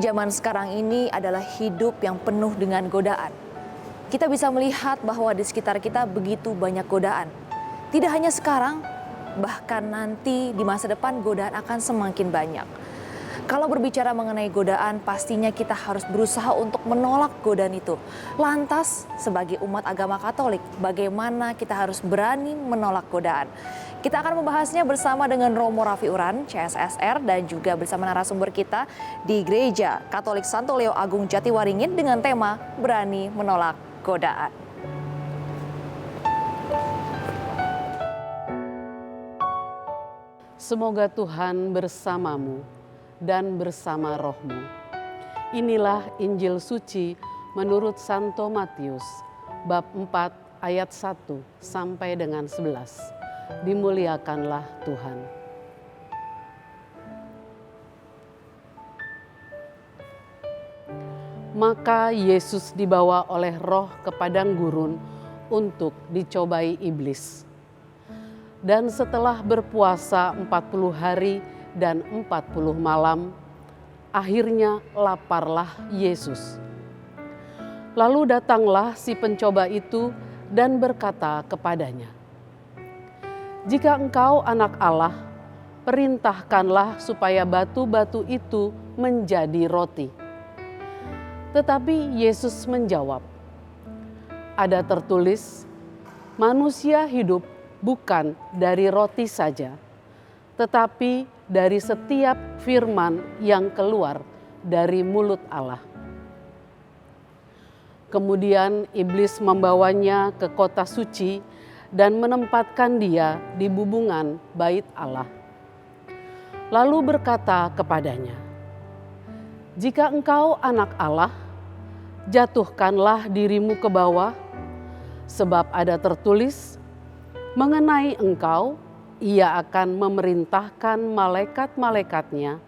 zaman sekarang ini adalah hidup yang penuh dengan godaan. Kita bisa melihat bahwa di sekitar kita begitu banyak godaan. Tidak hanya sekarang, bahkan nanti di masa depan godaan akan semakin banyak. Kalau berbicara mengenai godaan, pastinya kita harus berusaha untuk menolak godaan itu. Lantas, sebagai umat agama Katolik, bagaimana kita harus berani menolak godaan? Kita akan membahasnya bersama dengan Romo Raffi Uran, CSSR, dan juga bersama narasumber kita di Gereja Katolik Santo Leo Agung Jatiwaringin dengan tema Berani Menolak Godaan. Semoga Tuhan bersamamu dan bersama rohmu. Inilah Injil suci menurut Santo Matius, bab 4 ayat 1 sampai dengan 11. Dimuliakanlah Tuhan. Maka Yesus dibawa oleh Roh ke padang gurun untuk dicobai iblis. Dan setelah berpuasa 40 hari dan 40 malam, akhirnya laparlah Yesus. Lalu datanglah si pencoba itu dan berkata kepadanya, "Jika engkau anak Allah, perintahkanlah supaya batu-batu itu menjadi roti." Tetapi Yesus menjawab, "Ada tertulis, manusia hidup bukan dari roti saja, tetapi dari setiap firman yang keluar dari mulut Allah." Kemudian iblis membawanya ke kota suci dan menempatkan dia di bubungan bait Allah. Lalu berkata kepadanya, "Jika engkau anak Allah, jatuhkanlah dirimu ke bawah, sebab ada tertulis, mengenai engkau, ia akan memerintahkan malaikat-malaikatnya,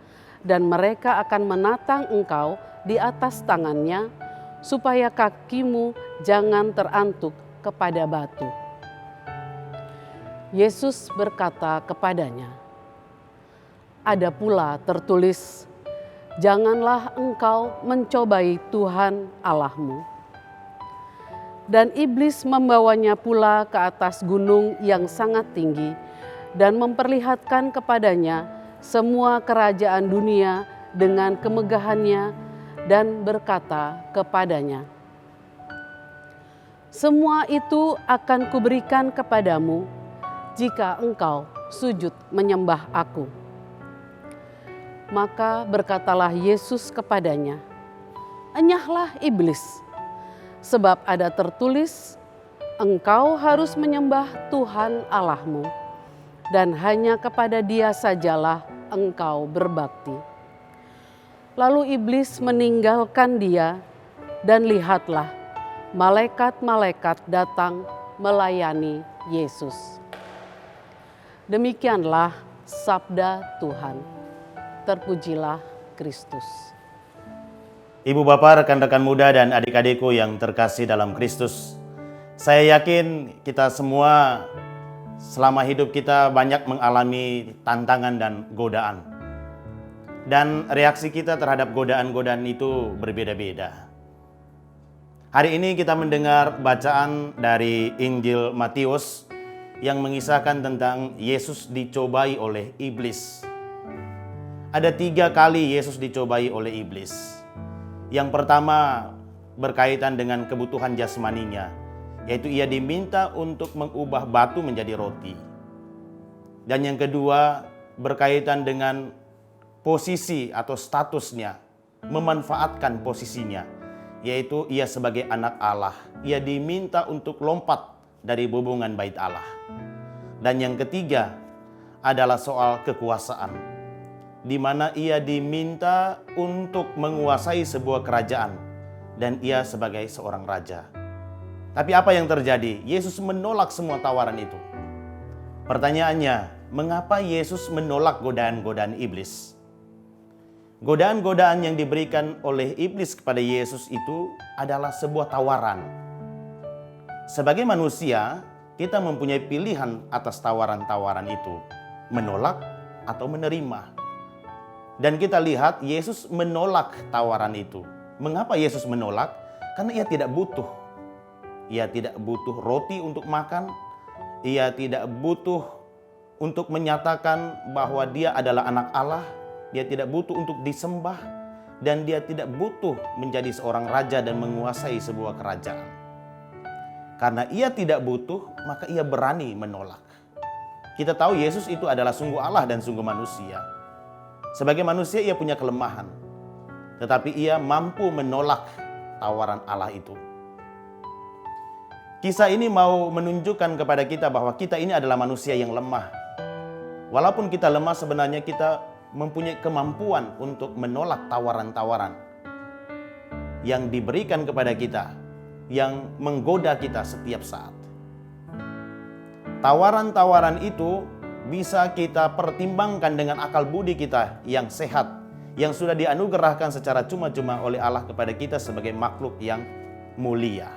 dan mereka akan menatang engkau di atas tangannya, supaya kakimu jangan terantuk kepada batu." Yesus berkata kepadanya, "Ada pula tertulis, janganlah engkau mencobai Tuhan Allahmu." Dan iblis membawanya pula ke atas gunung yang sangat tinggi dan memperlihatkan kepadanya semua kerajaan dunia dengan kemegahannya dan berkata kepadanya, "Semua itu akan kuberikan kepadamu jika engkau sujud menyembah aku." Maka berkatalah Yesus kepadanya, "Enyahlah iblis, sebab ada tertulis, engkau harus menyembah Tuhan Allahmu, dan hanya kepada Dia sajalah engkau berbakti." Lalu iblis meninggalkan dia, dan lihatlah, malaikat-malaikat datang melayani Yesus. Demikianlah sabda Tuhan. Terpujilah Kristus. Ibu bapak, rekan-rekan muda dan adik-adikku yang terkasih dalam Kristus, saya yakin kita semua selama hidup kita banyak mengalami tantangan dan godaan. Dan reaksi kita terhadap godaan-godaan itu berbeda-beda. Hari ini kita mendengar bacaan dari Injil Matius yang mengisahkan tentang Yesus dicobai oleh iblis. Ada 3 kali Yesus dicobai oleh iblis. Yang pertama berkaitan dengan kebutuhan jasmaninya, yaitu ia diminta untuk mengubah batu menjadi roti. Dan yang kedua berkaitan dengan posisi atau statusnya, memanfaatkan posisinya, yaitu ia sebagai anak Allah. Ia diminta untuk lompat dari bubungan bait Allah. Dan yang ketiga adalah soal kekuasaan, di mana ia diminta untuk menguasai sebuah kerajaan dan ia sebagai seorang raja. Tapi apa yang terjadi? Yesus menolak semua tawaran itu. Pertanyaannya, mengapa Yesus menolak godaan-godaan iblis? Godaan-godaan yang diberikan oleh iblis kepada Yesus itu adalah sebuah tawaran. Sebagai manusia, kita mempunyai pilihan atas tawaran-tawaran itu, menolak atau menerima. Dan kita lihat Yesus menolak tawaran itu. Mengapa Yesus menolak? Karena ia tidak butuh. Ia tidak butuh roti untuk makan. Ia tidak butuh untuk menyatakan bahwa dia adalah anak Allah. Dia tidak butuh untuk disembah. Dan dia tidak butuh menjadi seorang raja dan menguasai sebuah kerajaan. Karena ia tidak butuh, maka ia berani menolak. Kita tahu Yesus itu adalah sungguh Allah dan sungguh manusia. Sebagai manusia ia punya kelemahan. Tetapi ia mampu menolak tawaran Allah itu. Kisah ini mau menunjukkan kepada kita bahwa kita ini adalah manusia yang lemah. Walaupun kita lemah, sebenarnya kita mempunyai kemampuan untuk menolak tawaran-tawaran yang diberikan kepada kita, yang menggoda kita setiap saat. Tawaran-tawaran itu bisa kita pertimbangkan dengan akal budi kita yang sehat, yang sudah dianugerahkan secara cuma-cuma oleh Allah kepada kita sebagai makhluk yang mulia.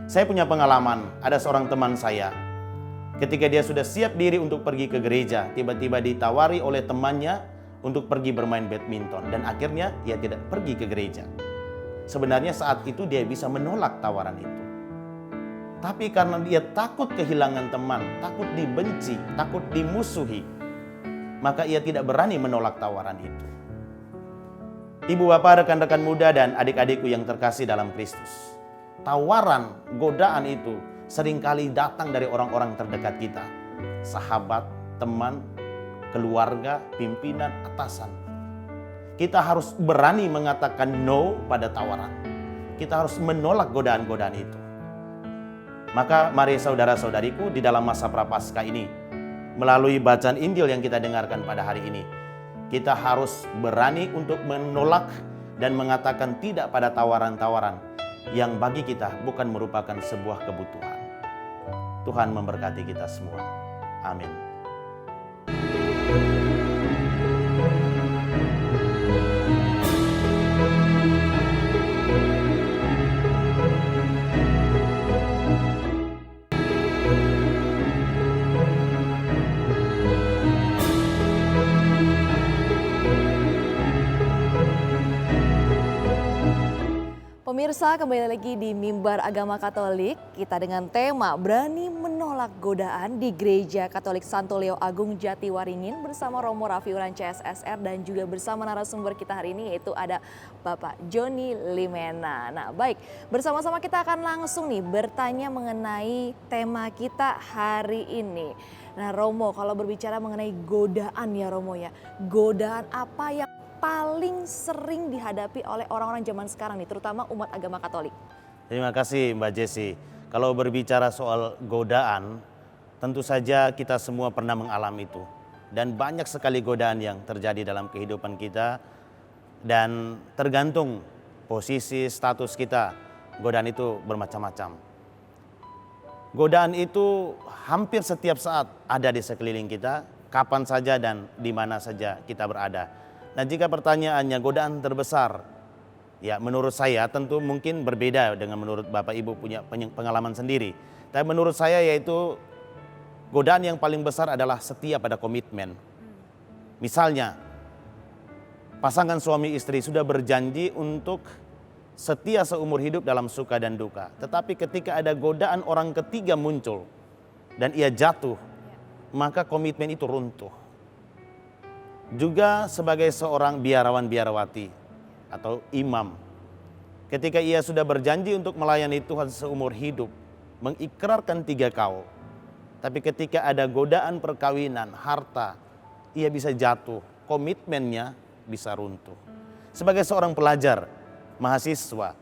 Saya punya pengalaman, ada seorang teman saya, ketika dia sudah siap diri untuk pergi ke gereja, tiba-tiba ditawari oleh temannya untuk pergi bermain badminton, dan akhirnya ia tidak pergi ke gereja. Sebenarnya saat itu dia bisa menolak tawaran itu. Tapi karena dia takut kehilangan teman, takut dibenci, takut dimusuhi, maka ia tidak berani menolak tawaran itu. Ibu bapak, rekan-rekan muda dan adik-adikku yang terkasih dalam Kristus, tawaran, godaan itu seringkali datang dari orang-orang terdekat kita. Sahabat, teman, keluarga, pimpinan, atasan. Kita harus berani mengatakan no pada tawaran. Kita harus menolak godaan-godaan itu. Maka mari saudara-saudariku, di dalam masa Prapaskah ini, melalui bacaan Injil yang kita dengarkan pada hari ini, kita harus berani untuk menolak dan mengatakan tidak pada tawaran-tawaran yang bagi kita bukan merupakan sebuah kebutuhan. Tuhan memberkati kita semua. Amin. Pemirsa, kembali lagi di Mimbar Agama Katolik. Kita dengan tema berani menolak godaan di Gereja Katolik Santo Leo Agung Jatiwaringin bersama Romo Rafiuran CSSR dan juga bersama narasumber kita hari ini yaitu ada Bapak Joni Limena. Nah baik, bersama-sama kita akan langsung nih bertanya mengenai tema kita hari ini. Nah Romo, kalau berbicara mengenai godaan ya Romo ya, godaan apa yang paling sering dihadapi oleh orang-orang zaman sekarang nih, terutama umat agama Katolik? Terima kasih Mbak Jessi. Kalau berbicara soal godaan, tentu saja kita semua pernah mengalami itu. Dan banyak sekali godaan yang terjadi dalam kehidupan kita. Dan tergantung posisi, status kita, godaan itu bermacam-macam. Godaan itu hampir setiap saat ada di sekeliling kita, kapan saja dan di mana saja kita berada. Nah jika pertanyaannya godaan terbesar, ya menurut saya tentu mungkin berbeda dengan menurut Bapak Ibu punya pengalaman sendiri. Tapi menurut saya yaitu godaan yang paling besar adalah setia pada komitmen. Misalnya pasangan suami istri sudah berjanji untuk setia seumur hidup dalam suka dan duka. Tetapi ketika ada godaan orang ketiga muncul dan ia jatuh, maka komitmen itu runtuh. Juga sebagai seorang biarawan-biarawati atau imam, ketika ia sudah berjanji untuk melayani Tuhan seumur hidup, mengikrarkan 3 kaul, tapi ketika ada godaan perkawinan, harta, ia bisa jatuh, komitmennya bisa runtuh. Sebagai seorang pelajar, mahasiswa,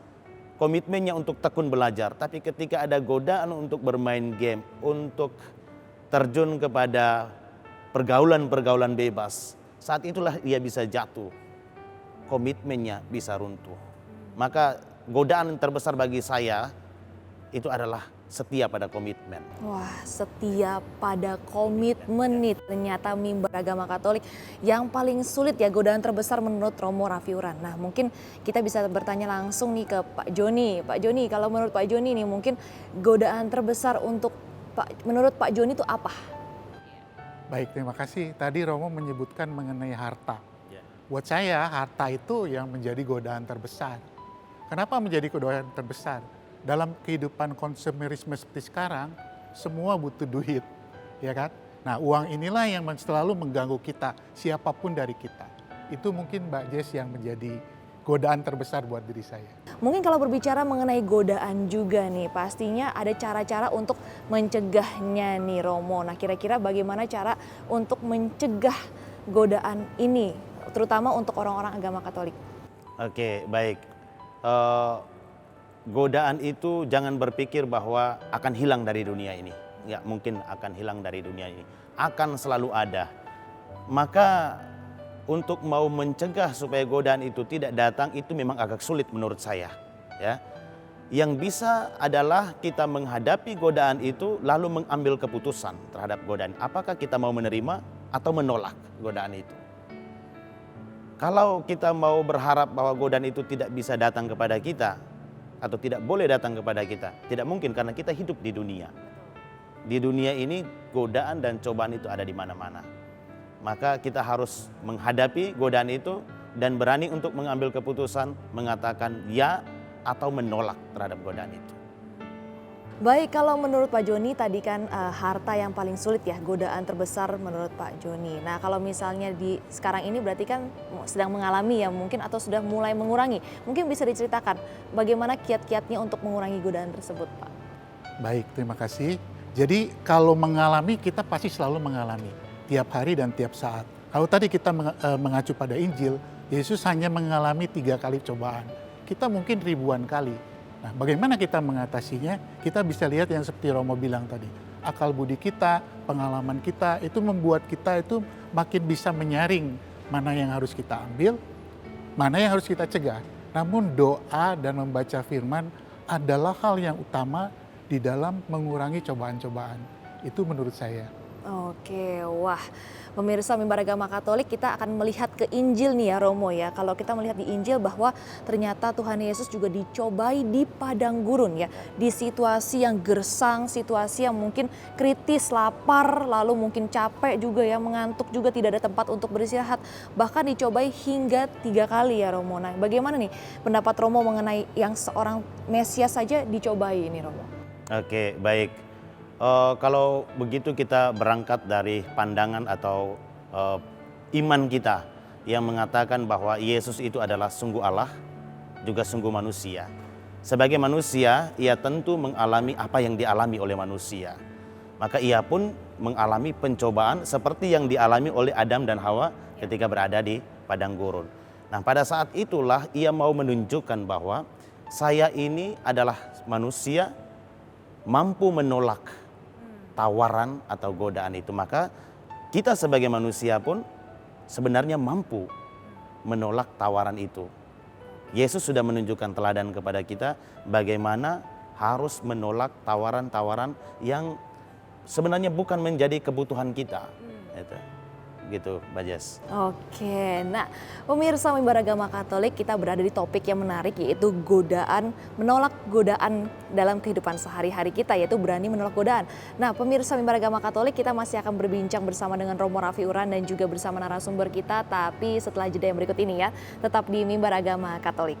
komitmennya untuk tekun belajar, tapi ketika ada godaan untuk bermain game, untuk terjun kepada pergaulan-pergaulan bebas, saat itulah ia bisa jatuh, komitmennya bisa runtuh. Maka godaan terbesar bagi saya itu adalah setia pada komitmen. Wah, setia pada komitmen nih ternyata Mimbar Agama Katolik yang paling sulit ya, godaan terbesar menurut Romo Rafiuran. Nah mungkin kita bisa bertanya langsung nih ke Pak Joni. Pak Joni, kalau menurut Pak Joni nih mungkin godaan terbesar untuk menurut Pak Joni itu apa? Baik, terima kasih. Tadi Romo menyebutkan mengenai harta. Buat saya harta itu yang menjadi godaan terbesar. Kenapa menjadi godaan terbesar? Dalam kehidupan konsumerisme seperti sekarang, semua butuh duit, ya kan? Nah, uang inilah yang selalu mengganggu kita, siapapun dari kita. Itu mungkin Mbak Jess yang menjadi godaan terbesar buat diri saya. Mungkin kalau berbicara mengenai godaan juga nih, pastinya ada cara-cara untuk mencegahnya nih Romo. Nah, kira-kira bagaimana cara untuk mencegah godaan ini, terutama untuk orang-orang agama Katolik? Oke, baik. Godaan itu jangan berpikir bahwa akan hilang dari dunia ini. Ya, mungkin akan hilang dari dunia ini. Akan selalu ada. Maka untuk mau mencegah supaya godaan itu tidak datang itu memang agak sulit menurut saya. Ya, yang bisa adalah kita menghadapi godaan itu lalu mengambil keputusan terhadap godaan. Apakah kita mau menerima atau menolak godaan itu? Kalau kita mau berharap bahwa godaan itu tidak bisa datang kepada kita atau tidak boleh datang kepada kita, tidak mungkin karena kita hidup di dunia. Di dunia ini godaan dan cobaan itu ada di mana-mana. Maka kita harus menghadapi godaan itu dan berani untuk mengambil keputusan mengatakan ya atau menolak terhadap godaan itu. Baik, kalau menurut Pak Joni tadi kan harta yang paling sulit ya, godaan terbesar menurut Pak Joni. Nah, kalau misalnya di sekarang ini berarti kan sedang mengalami ya mungkin atau sudah mulai mengurangi. Mungkin bisa diceritakan bagaimana kiat-kiatnya untuk mengurangi godaan tersebut, Pak? Baik, terima kasih. Jadi kalau mengalami, kita pasti selalu mengalami. Tiap hari dan tiap saat. Kalau tadi kita mengacu pada Injil, Yesus hanya mengalami 3 kali cobaan. Kita mungkin ribuan kali. Nah, bagaimana kita mengatasinya? Kita bisa lihat yang seperti Romo bilang tadi. Akal budi kita, pengalaman kita, itu membuat kita itu makin bisa menyaring mana yang harus kita ambil, mana yang harus kita cegah. Namun doa dan membaca firman adalah hal yang utama di dalam mengurangi cobaan-cobaan. Itu menurut saya. Oke, wah, pemirsa Mimbar Agama Katolik, kita akan melihat ke Injil nih ya Romo ya. Kalau kita melihat di Injil bahwa ternyata Tuhan Yesus juga dicobai di padang gurun ya. Di situasi yang gersang, situasi yang mungkin kritis, lapar, lalu mungkin capek juga ya, mengantuk juga, tidak ada tempat untuk beristirahat. Bahkan dicobai hingga 3 kali ya Romo. Nah, bagaimana nih pendapat Romo mengenai yang seorang Mesias saja dicobai ini Romo? Oke, baik. Kalau begitu kita berangkat dari pandangan atau iman kita yang mengatakan bahwa Yesus itu adalah sungguh Allah, juga sungguh manusia. Sebagai manusia, ia tentu mengalami apa yang dialami oleh manusia. Maka ia pun mengalami pencobaan seperti yang dialami oleh Adam dan Hawa ketika berada di padang gurun. Nah, pada saat itulah ia mau menunjukkan bahwa saya ini adalah manusia mampu menolak tawaran atau godaan itu. Maka kita sebagai manusia pun sebenarnya mampu menolak tawaran itu. Yesus sudah menunjukkan teladan kepada kita bagaimana harus menolak tawaran-tawaran yang sebenarnya bukan menjadi kebutuhan kita. Gitu, Mbak Jess. Oke, nah pemirsa Mimbar Agama Katolik, kita berada di topik yang menarik yaitu godaan, menolak godaan dalam kehidupan sehari-hari kita, yaitu berani menolak godaan. Nah pemirsa Mimbar Agama Katolik, kita masih akan berbincang bersama dengan Romo Raffi Uran dan juga bersama narasumber kita, tapi setelah jeda yang berikut ini ya, tetap di Mimbar Agama Katolik.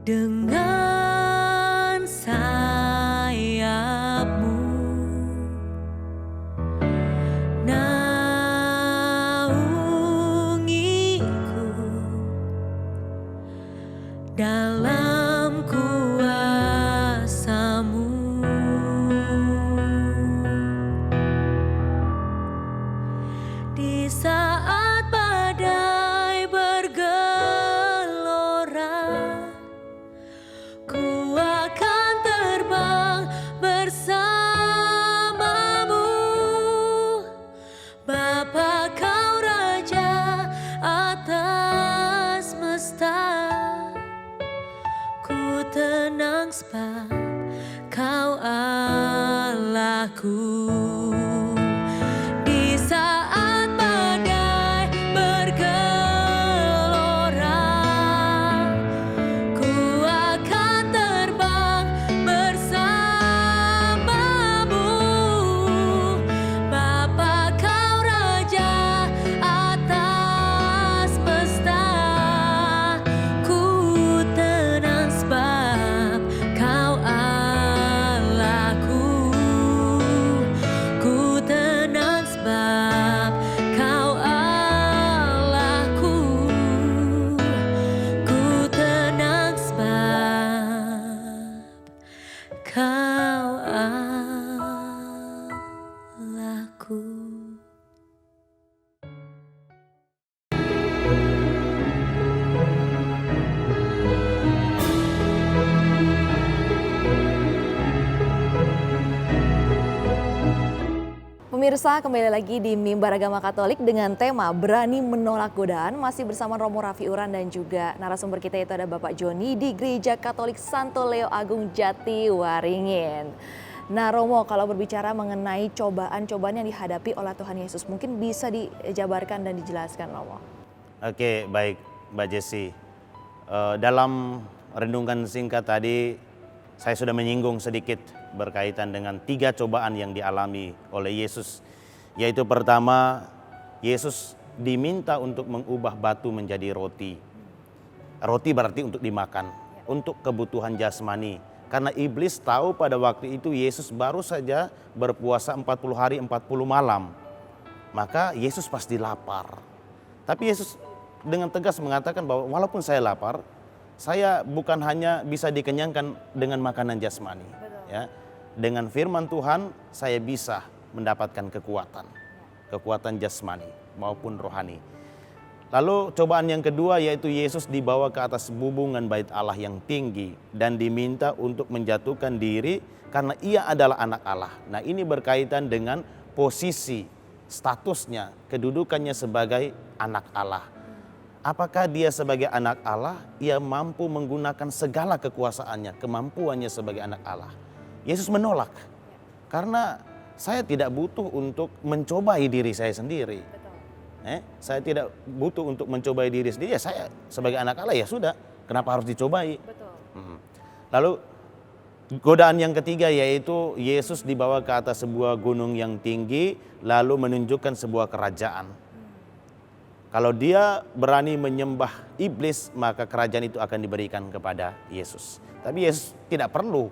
Dengan sayapmu, naungiku dalam kuasa-Mu. Di saat badai bergelora, ku akan terbang bersamamu. Bapa, Kau Raja atas semesta, ku tenang sebab Kau Allahku. Di saat badai bergelora, ku akan terbang bersamamu. Bapa kau Raja atas pesta, ku tenang sebab kau Allahku. Ku tenang sebab kau Allahku. Ku tenang sebab kau Allahku. Pemirsa, kembali lagi di Mimbar Agama Katolik dengan tema Berani Menolak Godaan. Masih bersama Romo Raffi Uran dan juga narasumber kita itu ada Bapak Joni di Gereja Katolik Santo Leo Agung Jatiwaringin. Nah Romo, kalau berbicara mengenai cobaan-cobaan yang dihadapi oleh Tuhan Yesus, mungkin bisa dijabarkan dan dijelaskan Romo. Oke, baik Mbak Jessi. Dalam renungan singkat tadi, saya sudah menyinggung sedikit berkaitan dengan 3 cobaan yang dialami oleh Yesus. Yaitu pertama, Yesus diminta untuk mengubah batu menjadi roti. Roti berarti untuk dimakan, untuk kebutuhan jasmani. Karena iblis tahu pada waktu itu Yesus baru saja berpuasa 40 hari 40 malam. Maka Yesus pasti lapar. Tapi Yesus dengan tegas mengatakan bahwa walaupun saya lapar, saya bukan hanya bisa dikenyangkan dengan makanan jasmani. Ya, dengan firman Tuhan saya bisa mendapatkan kekuatan jasmani maupun rohani. Lalu cobaan yang kedua yaitu Yesus dibawa ke atas bubungan bait Allah yang tinggi dan diminta untuk menjatuhkan diri karena ia adalah anak Allah. Nah, ini berkaitan dengan posisi, statusnya, kedudukannya sebagai anak Allah. Apakah dia sebagai anak Allah, ia mampu menggunakan segala kekuasaannya, kemampuannya sebagai anak Allah? Yesus menolak, karena saya tidak butuh untuk mencobai diri saya sendiri. Saya tidak butuh untuk mencobai diri sendiri, ya saya sebagai anak Allah ya sudah, kenapa harus dicobai? Lalu godaan yang ketiga yaitu Yesus dibawa ke atas sebuah gunung yang tinggi, lalu menunjukkan sebuah kerajaan. Kalau dia berani menyembah iblis, maka kerajaan itu akan diberikan kepada Yesus. Tapi Yesus tidak perlu.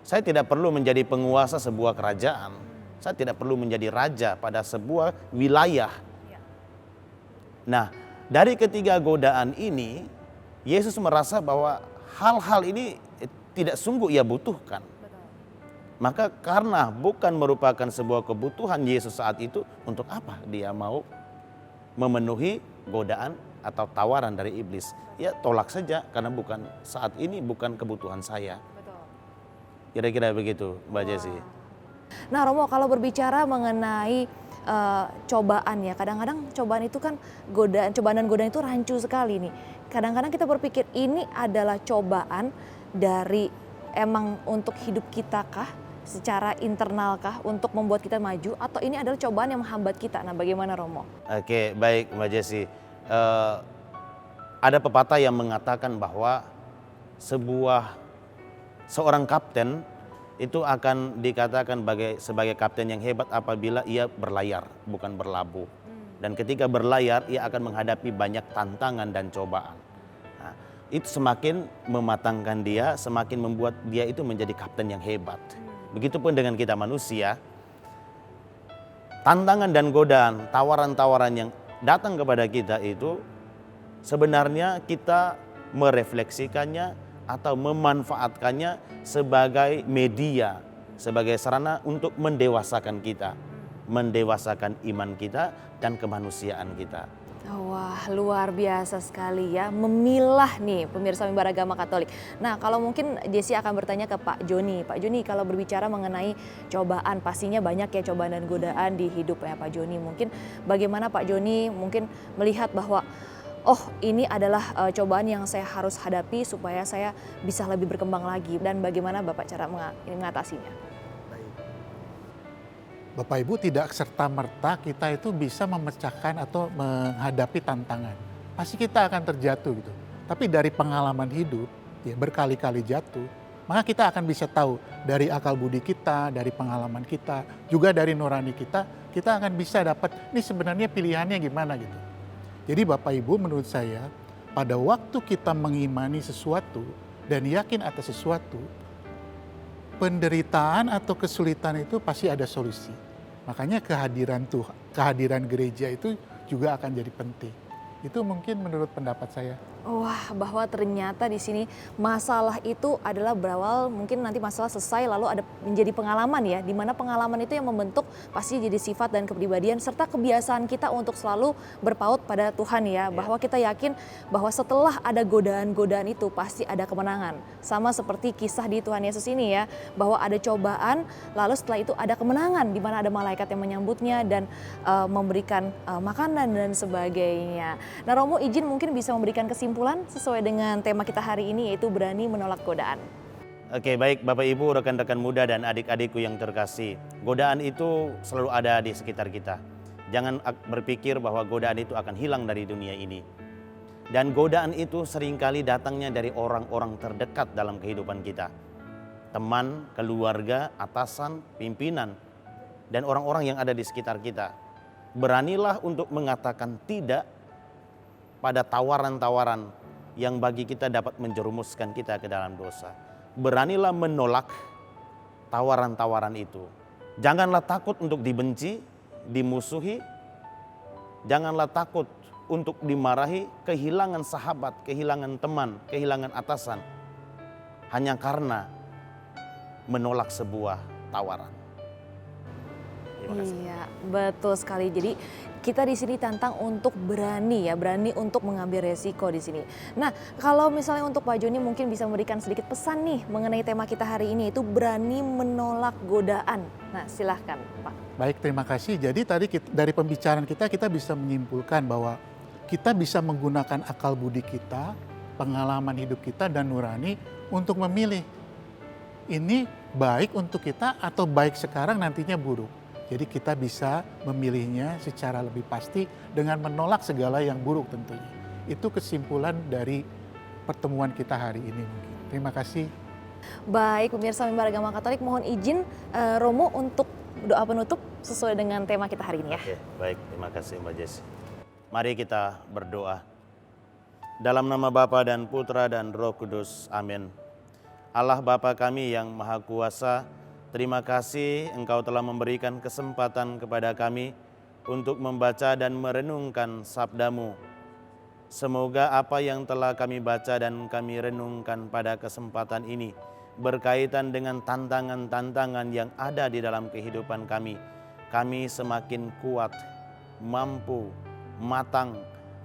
Saya tidak perlu menjadi penguasa sebuah kerajaan. Saya tidak perlu menjadi raja pada sebuah wilayah. Nah, dari ketiga godaan ini, Yesus merasa bahwa hal-hal ini tidak sungguh ia butuhkan. Maka karena bukan merupakan sebuah kebutuhan Yesus saat itu, untuk apa dia mau memenuhi godaan atau tawaran dari iblis? Ya tolak saja, karena bukan saat ini, bukan kebutuhan saya. Kira-kira begitu Mbak Jessi. Nah Romo, kalau berbicara mengenai cobaan ya, kadang-kadang cobaan itu kan cobaan dan godaan itu rancu sekali nih. Kadang-kadang kita berpikir ini adalah cobaan dari emang untuk hidup kita kah? Secara internal kah untuk membuat kita maju, atau ini adalah cobaan yang menghambat kita? Nah bagaimana Romo? Oke, baik Mbak Jessi. Ada pepatah yang mengatakan bahwa seorang kapten itu akan dikatakan sebagai kapten yang hebat apabila ia berlayar, bukan berlabuh. Dan ketika berlayar, ia akan menghadapi banyak tantangan dan cobaan. Nah, itu semakin mematangkan dia, semakin membuat dia itu menjadi kapten yang hebat. Begitupun dengan kita manusia, tantangan dan godaan, tawaran-tawaran yang datang kepada kita itu sebenarnya kita merefleksikannya atau memanfaatkannya sebagai media, sebagai sarana untuk mendewasakan kita, mendewasakan iman kita dan kemanusiaan kita. Wah, luar biasa sekali ya, memilah nih pemirsa Mimbar Agama Katolik. Nah, kalau mungkin Jessi akan bertanya ke Pak Joni. Pak Joni, kalau berbicara mengenai cobaan, pastinya banyak ya cobaan dan godaan di hidup ya Pak Joni. Mungkin bagaimana Pak Joni mungkin melihat bahwa oh ini adalah cobaan yang saya harus hadapi supaya saya bisa lebih berkembang lagi, dan bagaimana Bapak cara mengatasinya? Bapak Ibu, tidak serta-merta kita itu bisa memecahkan atau menghadapi tantangan. Pasti kita akan terjatuh gitu. Tapi dari pengalaman hidup, ya berkali-kali jatuh, maka kita akan bisa tahu dari akal budi kita, dari pengalaman kita, juga dari nurani kita akan bisa dapat ini sebenarnya pilihannya gimana gitu. Jadi Bapak Ibu, menurut saya pada waktu kita mengimani sesuatu dan yakin atas sesuatu, penderitaan atau kesulitan itu pasti ada solusi. Makanya kehadiran Tuhan, kehadiran gereja itu juga akan jadi penting. Itu mungkin menurut pendapat saya. Wah, bahwa ternyata di sini masalah itu adalah berawal, mungkin nanti masalah selesai lalu ada menjadi pengalaman ya, di mana pengalaman itu yang membentuk pasti jadi sifat dan kepribadian serta kebiasaan kita untuk selalu berpaut pada Tuhan ya, bahwa kita yakin bahwa setelah ada godaan-godaan itu pasti ada kemenangan. Sama seperti kisah di Tuhan Yesus ini ya, bahwa ada cobaan lalu setelah itu ada kemenangan di mana ada malaikat yang menyambutnya dan memberikan makanan dan sebagainya. Nah, Romo izin mungkin bisa memberikan kesimpulan sesuai dengan tema kita hari ini, yaitu berani menolak godaan. Oke, baik Bapak Ibu, rekan-rekan muda dan adik-adikku yang terkasih. Godaan itu selalu ada di sekitar kita. Jangan berpikir bahwa godaan itu akan hilang dari dunia ini. Dan godaan itu seringkali datangnya dari orang-orang terdekat dalam kehidupan kita. Teman, keluarga, atasan, pimpinan, dan orang-orang yang ada di sekitar kita. Beranilah untuk mengatakan tidak pada tawaran-tawaran yang bagi kita dapat menjerumuskan kita ke dalam dosa. Beranilah menolak tawaran-tawaran itu. Janganlah takut untuk dibenci, dimusuhi. Janganlah takut untuk dimarahi, kehilangan sahabat, kehilangan teman, kehilangan atasan. Hanya karena menolak sebuah tawaran. Terima kasih. Iya, betul sekali. Jadi kita di sini tantang untuk berani ya, berani untuk mengambil resiko di sini. Nah, kalau misalnya untuk Pak Joni mungkin bisa memberikan sedikit pesan nih mengenai tema kita hari ini, itu berani menolak godaan. Nah, silahkan Pak. Baik, terima kasih. Jadi tadi dari pembicaraan kita bisa menyimpulkan bahwa kita bisa menggunakan akal budi kita, pengalaman hidup kita dan nurani untuk memilih ini baik untuk kita atau baik sekarang nantinya buruk. Jadi kita bisa memilihnya secara lebih pasti dengan menolak segala yang buruk tentunya. Itu kesimpulan dari pertemuan kita hari ini mungkin. Terima kasih. Baik, pemirsa Mimbar Agama Katolik, mohon izin Romo untuk doa penutup sesuai dengan tema kita hari ini ya. Oke, baik, terima kasih Mbak Jess. Mari kita berdoa. Dalam nama Bapa dan Putra dan Roh Kudus, amin. Allah Bapa kami yang Maha Kuasa, terima kasih Engkau telah memberikan kesempatan kepada kami untuk membaca dan merenungkan sabda-Mu. Semoga apa yang telah kami baca dan kami renungkan pada kesempatan ini berkaitan dengan tantangan-tantangan yang ada di dalam kehidupan kami. Kami semakin kuat, mampu, matang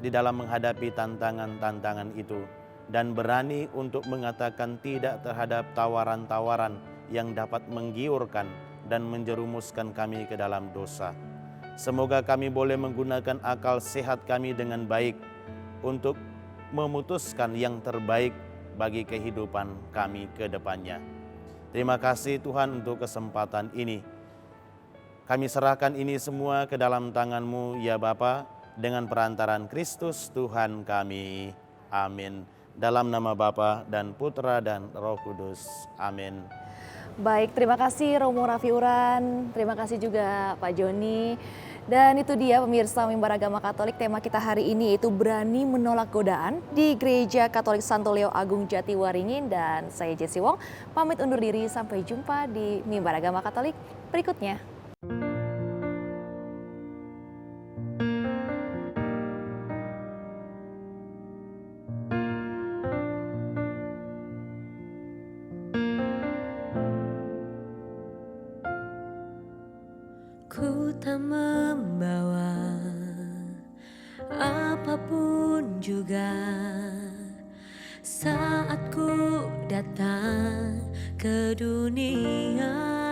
di dalam menghadapi tantangan-tantangan itu dan berani untuk mengatakan tidak terhadap tawaran-tawaran yang dapat menggiurkan dan menjerumuskan kami ke dalam dosa. Semoga kami boleh menggunakan akal sehat kami dengan baik untuk memutuskan yang terbaik bagi kehidupan kami ke depannya. Terima kasih Tuhan untuk kesempatan ini. Kami serahkan ini semua ke dalam tangan-Mu ya Bapa, dengan perantaran Kristus Tuhan kami. Amin. Dalam nama Bapa dan Putra dan Roh Kudus. Amin. Baik, terima kasih Romo Raffi Uran, terima kasih juga Pak Joni. Dan itu dia pemirsa Mimbar Agama Katolik, tema kita hari ini yaitu berani menolak godaan di Gereja Katolik Santo Leo Agung Jatiwaringin. Dan saya Jessie Wong, pamit undur diri, sampai jumpa di Mimbar Agama Katolik berikutnya. Ku tak membawa apapun juga saat ku datang ke dunia.